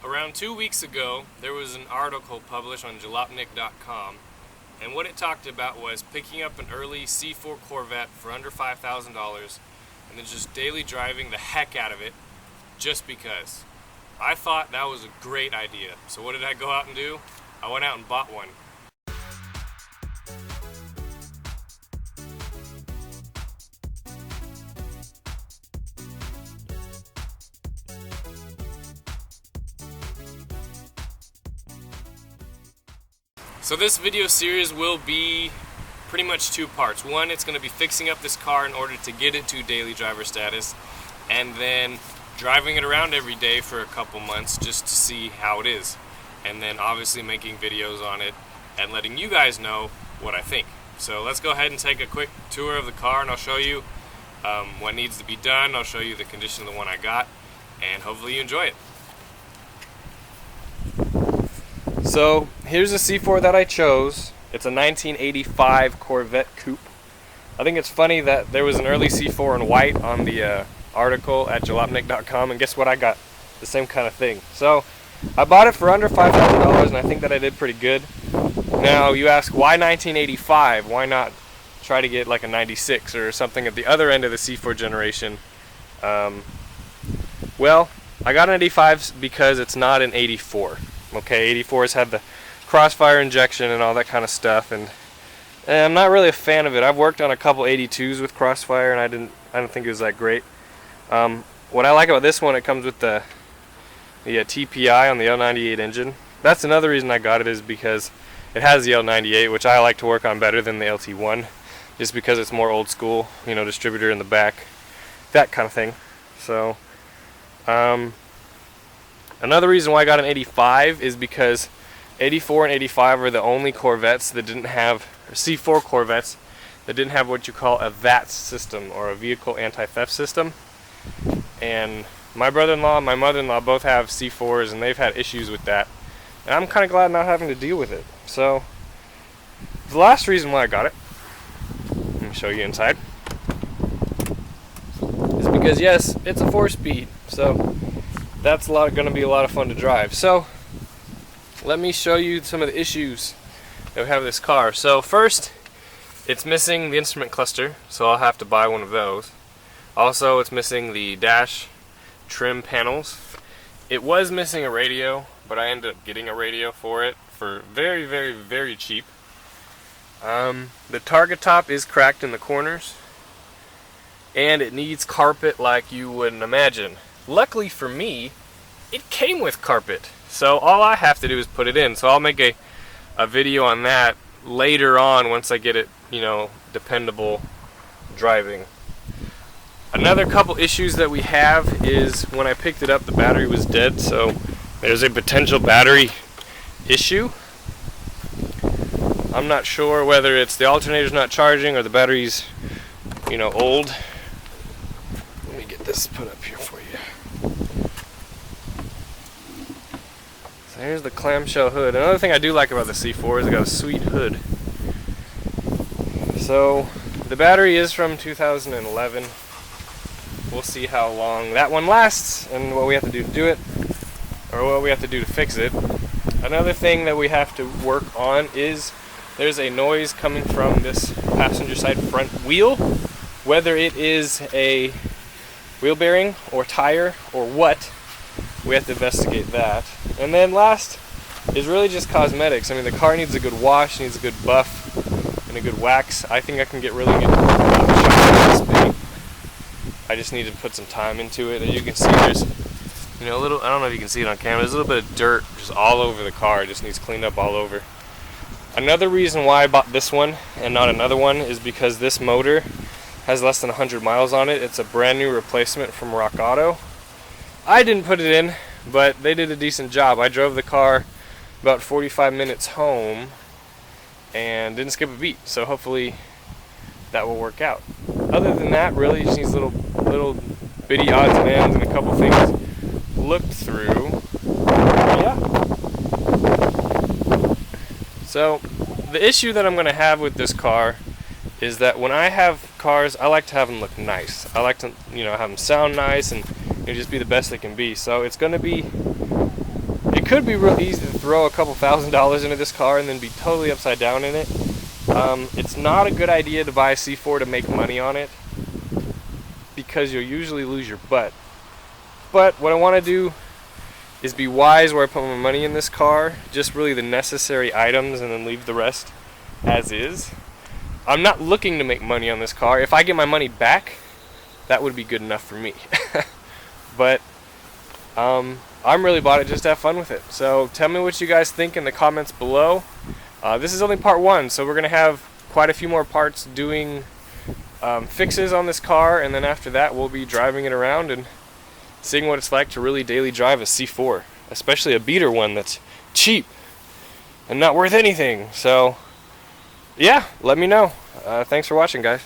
Around 2 weeks ago, there was an article published on jalopnik.com, and what it talked about was picking up an early C4 Corvette for under $5,000 and then just daily driving the heck out of it just because. I thought that was a great idea. So what did I go out and do? I went out and bought one. So this video series will be pretty much two parts. One, it's going to be fixing up this car in order to get it to daily driver status, and then driving it around every day for a couple months just to see how it is, and then obviously making videos on it and letting you guys know what I think. So let's go ahead and take a quick tour of the car, and I'll show you what needs to be done. I'll show you the condition of the one I got, and hopefully you enjoy it. So here's the C4 that I chose. It's a 1985 Corvette Coupe. I think it's funny that there was an early C4 in white on the article at jalopnik.com, and guess what I got? The same kind of thing. So I bought it for under $5,000, and I think that I did pretty good. Now you ask, why 1985? Why not try to get like a 96 or something at the other end of the C4 generation? Well, I got an 85 because it's not an 84. Okay, 84's had the crossfire injection and all that kind of stuff, and I'm not really a fan of it. I've worked on a couple 82s with crossfire, and I don't think it was that great. What I like about this one, it comes with the TPI on the L98 engine. That's another reason I got it, is because it has the L98, which I like to work on better than the LT1, just because it's more old school, you know, distributor in the back, that kind of thing. So another reason why I got an 85 is because 84 and 85 are the only Corvettes that didn't have, or C4 Corvettes, that didn't have what you call a VATS system, or a vehicle anti-theft system. And my brother-in-law and my mother-in-law both have C4s, and they've had issues with that. And I'm kind of glad not having to deal with it. So the last reason why I got it, let me show you inside, is because yes, it's a 4-speed. So that's going to be a lot of fun to drive. So let me show you some of the issues that we have with this car. So first, it's missing the instrument cluster, so I'll have to buy one of those. Also, it's missing the dash trim panels. It was missing a radio, but I ended up getting a radio for it for very, very, very cheap. The target top is cracked in the corners, and it needs carpet like you wouldn't imagine. Luckily for me, it came with carpet, so all I have to do is put it in. So I'll make a video on that later on once I get it, you know, dependable driving. Another couple issues that we have is when I picked it up, the battery was dead, so there's a potential battery issue. I'm not sure whether it's the alternator's not charging or the battery's, you know, old. Let me get this put up here for you. So here's the clamshell hood. Another thing I do like about the C4 is it got a sweet hood. So the battery is from 2011. We'll see how long that one lasts and what we have to do to do it, or what we have to do to fix it. Another thing that we have to work on is there's a noise coming from this passenger side front wheel. Whether it is a wheel bearing or tire or what, we have to investigate that. And then last is really just cosmetics. I mean, the car needs a good wash, needs a good buff, and a good wax. I think I can get really good shine on this thing. I just need to put some time into it. As you can see, there's, you know, a little, I don't know if you can see it on camera, there's a little bit of dirt just all over the car. It just needs cleaned up all over. Another reason why I bought this one and not another one is because this motor has less than 100 miles on it. It's a brand new replacement from Rock Auto. I didn't put it in, but they did a decent job. I drove the car about 45 minutes home and didn't skip a beat, so hopefully that will work out. Other than that, really it just needs little bitty odds and ends and a couple things looked through. Yeah. So the issue that I'm going to have with this car is that when I have cars, I like to have them look nice. I like to, you know, have them sound nice and just be the best they can be. So it's going to be could be real easy to throw a couple $1,000s into this car and then be totally upside down in it. It's not a good idea to buy a C4 to make money on it, because you'll usually lose your butt. But what I want to do is be wise where I put my money in this car, just really the necessary items, and then leave the rest as is. I'm not looking to make money on this car. If I get my money back, that would be good enough for me. But I'm really bought it just to have fun with it. So tell me what you guys think in the comments below. This is only part one, so we're going to have quite a few more parts doing fixes on this car, and then after that we'll be driving it around and seeing what it's like to really daily drive a C4, especially a beater one that's cheap and not worth anything. So yeah, let me know. Thanks for watching, guys.